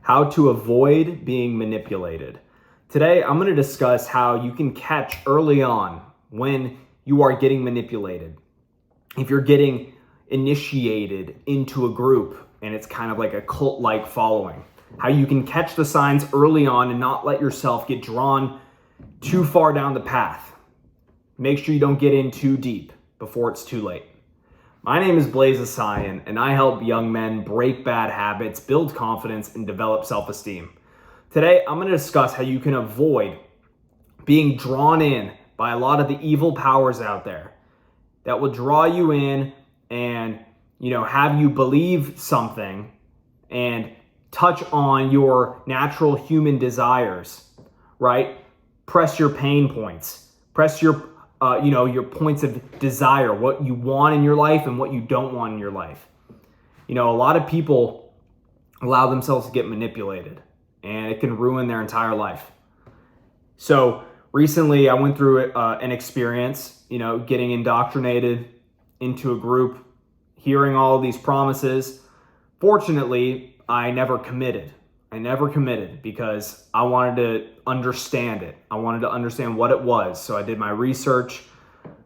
how to avoid being manipulated. Today, I'm going to discuss how you can catch early on when you are getting manipulated. If you're getting initiated into a group and it's kind of like a cult-like following, how you can catch the signs early on and not let yourself get drawn too far down the path. Make sure you don't get in too deep before it's too late. My name is Blaze Asayan, and I help young men break bad habits, build confidence, and develop self-esteem. Today, I'm going to discuss how you can avoid being drawn in by a lot of the evil powers out there that will draw you in and, have you believe something and touch on your natural human desires, right? Press your pain points. Press your points of desire, what you want in your life and what you don't want in your life. A lot of people allow themselves to get manipulated, and it can ruin their entire life. So recently I went through an experience, getting indoctrinated into a group, hearing all of these promises. Fortunately, I never committed because I wanted to understand it. I wanted to understand what it was. So I did my research.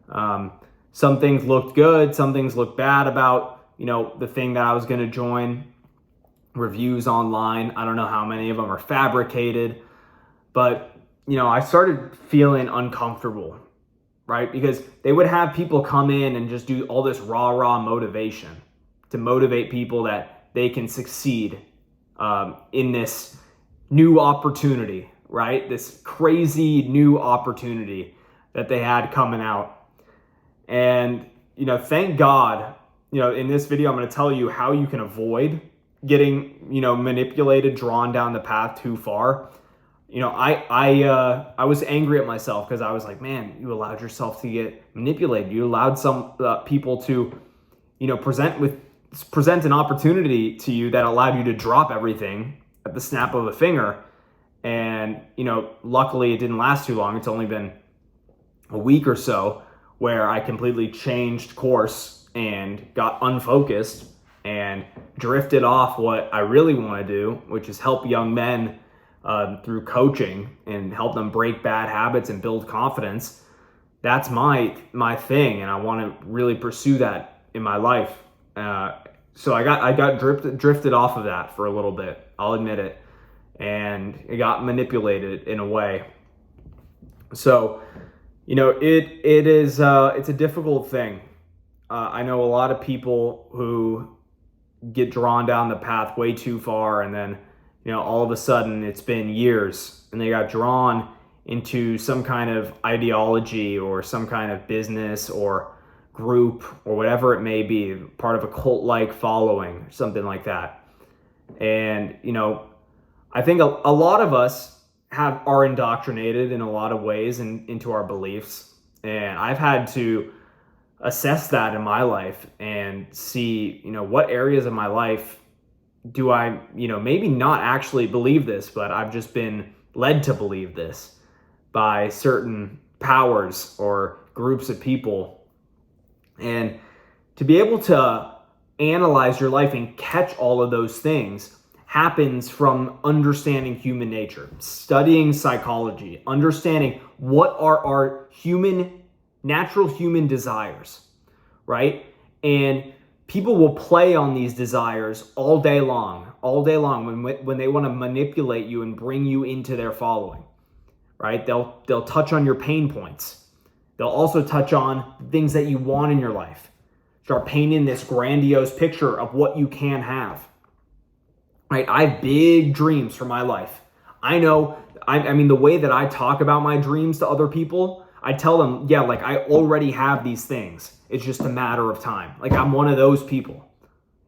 Some things looked good. Some things looked bad about, the thing that I was going to join. Reviews online. I don't know how many of them are fabricated. But, I started feeling uncomfortable, right? Because they would have people come in and just do all this raw motivation to motivate people that they can succeed in this new opportunity, right? This crazy new opportunity that they had coming out. And, thank God, in this video, I'm going to tell you how you can avoid getting, manipulated, drawn down the path too far. I was angry at myself because I was like, man, you allowed yourself to get manipulated. You allowed some people to, present an opportunity to you that allowed you to drop everything at the snap of a finger. And, luckily it didn't last too long. It's only been a week or so where I completely changed course and got unfocused and drifted off what I really want to do, which is help young men through coaching and help them break bad habits and build confidence. That's my thing, and I want to really pursue that in my life. So I got drifted off of that for a little bit. I'll admit it, and it got manipulated in a way. So, it's a difficult thing. I know a lot of people who get drawn down the path way too far, and then, all of a sudden it's been years and they got drawn into some kind of ideology or some kind of business or group or whatever it may be, part of a cult-like following, something like that. And, I think a lot of us are indoctrinated in a lot of ways into our beliefs. And I've had to assess that in my life and see, what areas of my life do I, maybe not actually believe this, but I've just been led to believe this by certain powers or groups of people. And to be able to analyze your life and catch all of those things happens from understanding human nature, studying psychology, understanding what are our natural human desires, right? And people will play on these desires all day long when they want to manipulate you and bring you into their following, right? They'll touch on your pain points. They'll also touch on things that you want in your life. Start painting this grandiose picture of what you can have, right? I have big dreams for my life. I know, the way that I talk about my dreams to other people, I tell them, yeah, like I already have these things. It's just a matter of time. Like I'm one of those people.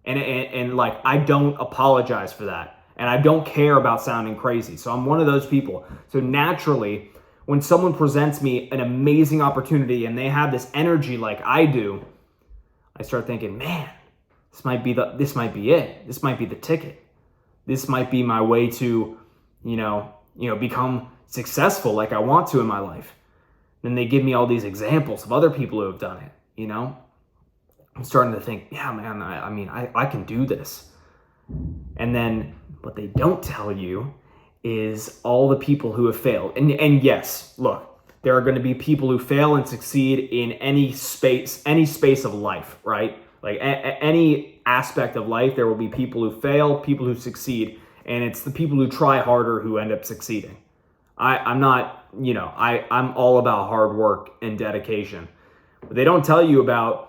And like, I don't apologize for that. And I don't care about sounding crazy. So I'm one of those people. So naturally, when someone presents me an amazing opportunity and they have this energy like I do, I start thinking, man, this might be it. This might be the ticket. This might be my way to, become successful like I want to in my life. Then they give me all these examples of other people who have done it, I'm starting to think, yeah, man, I can do this. And then What they don't tell you is all the people who have failed. And yes, look, there are going to be people who fail and succeed in any space of life, right? Like any aspect of life, there will be people who fail, people who succeed, and it's the people who try harder who end up succeeding. I'm not, I'm all about hard work and dedication. But they don't tell you about,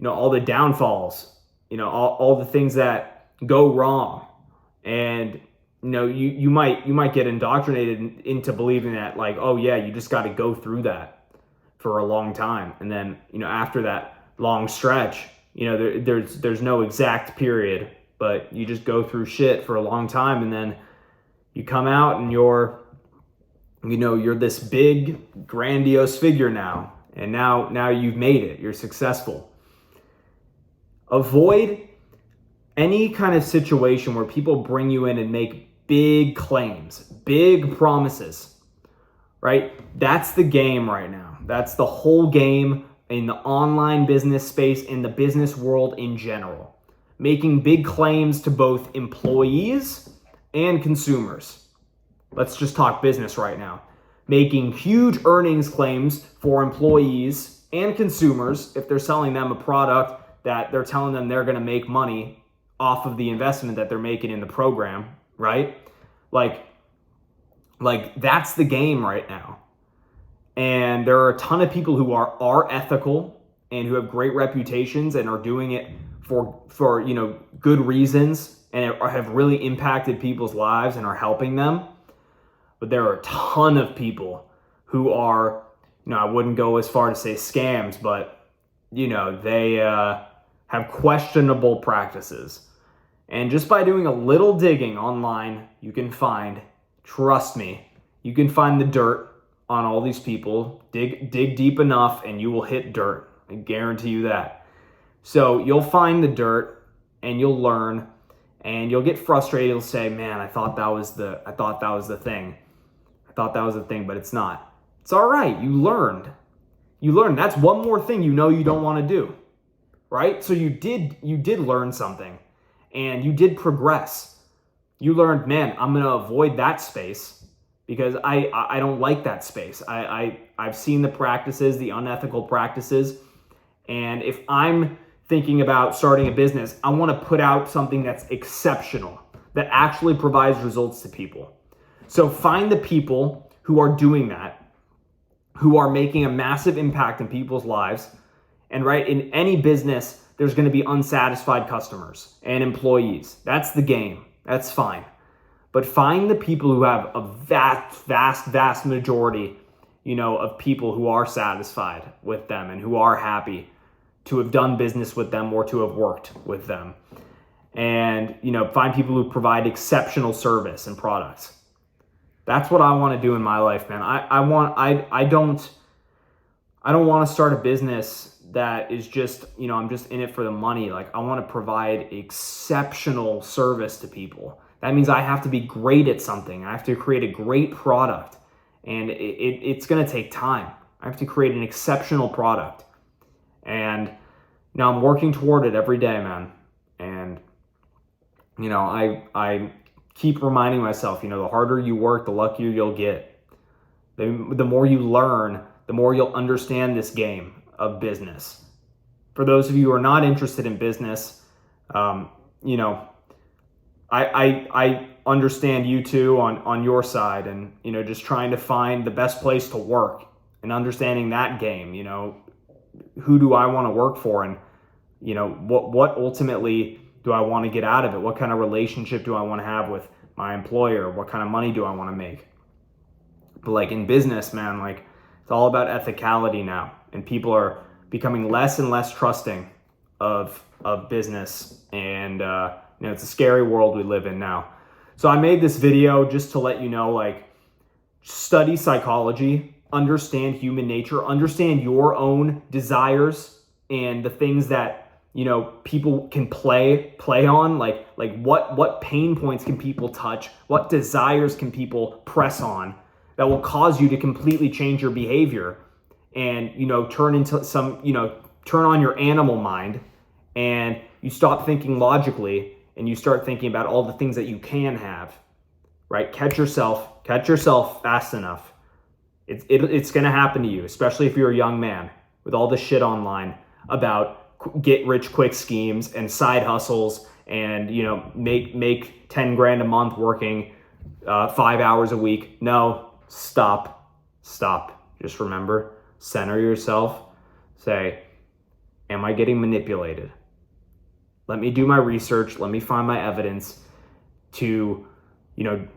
all the downfalls, all the things that go wrong. And, you might get indoctrinated into believing that, like, oh yeah, you just got to go through that for a long time. And then, after that long stretch, there's no exact period, but you just go through shit for a long time. And then you come out and you're this big, grandiose figure now. And now you've made it. You're successful. Avoid any kind of situation where people bring you in and make big claims, big promises, right? That's the game right now. That's the whole game in the online business space, in the business world in general. Making big claims to both employees and consumers. Let's just talk business right now. Making huge earnings claims for employees and consumers if they're selling them a product that they're telling them they're going to make money off of the investment that they're making in the program, right? Like that's the game right now. And there are a ton of people who are ethical and who have great reputations and are doing it for good reasons and have really impacted people's lives and are helping them. But there are a ton of people who are, I wouldn't go as far to say scams, but, they have questionable practices. And just by doing a little digging online, you can find, trust me, you can find the dirt on all these people. Dig deep enough and you will hit dirt. I guarantee you that. So you'll find the dirt and you'll learn and you'll get frustrated. You'll say, man, I thought that was the thing. I thought that was the thing, but it's not. It's all right. You learned. That's one more thing you don't want to do, right? So you did learn something and you did progress. You learned, man, I'm going to avoid that space because I don't like that space. I've seen the practices, the unethical practices. And if I'm thinking about starting a business, I want to put out something that's exceptional, that actually provides results to people. So find the people who are doing that, who are making a massive impact in people's lives. And right, in any business, there's going to be unsatisfied customers and employees. That's the game. That's fine. But find the people who have a vast majority, of people who are satisfied with them and who are happy to have done business with them or to have worked with them. And, find people who provide exceptional service and products. That's what I want to do in my life, man. I don't want to start a business that is just, I'm just in it for the money. Like I want to provide exceptional service to people. That means I have to be great at something. I have to create a great product and it's going to take time. I have to create an exceptional product and I'm working toward it every day, man. And, I keep reminding myself, the harder you work, the luckier you'll get. The more you learn, the more you'll understand this game of business. For those of you who are not interested in business, I understand you too on your side and, just trying to find the best place to work and understanding that game, who do I want to work for and, what ultimately do I want to get out of it? What kind of relationship do I want to have with my employer? What kind of money do I want to make? But like in business, man, like it's all about ethicality now. And people are becoming less and less trusting of business. And, it's a scary world we live in now. So I made this video just to let you know, like, study psychology, understand human nature, understand your own desires and the things that, people can play on, like what pain points can people touch? What desires can people press on that will cause you to completely change your behavior and, turn on your animal mind and you stop thinking logically and you start thinking about all the things that you can have, right? Catch yourself fast enough. It's going to happen to you, especially if you're a young man, with all the shit online about get rich quick schemes and side hustles and, make 10 grand a month working 5 hours a week. No, stop. Just remember, center yourself. Say, am I getting manipulated? Let me do my research. Let me find my evidence to,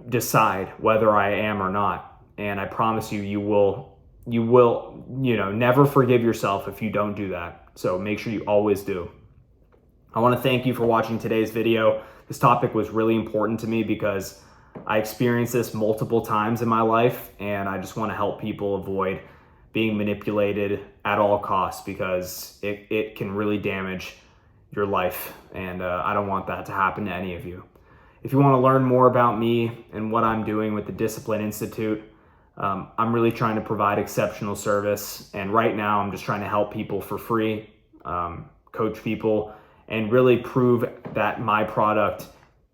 decide whether I am or not. And I promise you, you will, never forgive yourself if you don't do that. So make sure you always do. I want to thank you for watching today's video. This topic was really important to me because I experienced this multiple times in my life, and I just want to help people avoid being manipulated at all costs, because it can really damage your life, and I don't want that to happen to any of you. If you want to learn more about me and what I'm doing with the Discipline Institute, I'm really trying to provide exceptional service, and right now I'm just trying to help people for free, coach people, and really prove that my product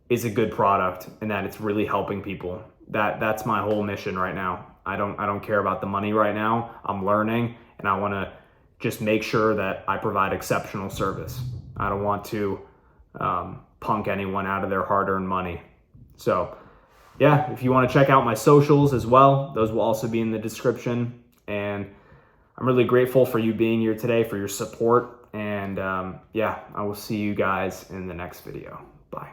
is a good product and that it's really helping people. That's my whole mission right now. I don't care about the money right now. I'm learning, and I want to just make sure that I provide exceptional service. I don't want to punk anyone out of their hard-earned money. So yeah, if you want to check out my socials as well, those will also be in the description. And I'm really grateful for you being here today, for your support. And I will see you guys in the next video. Bye.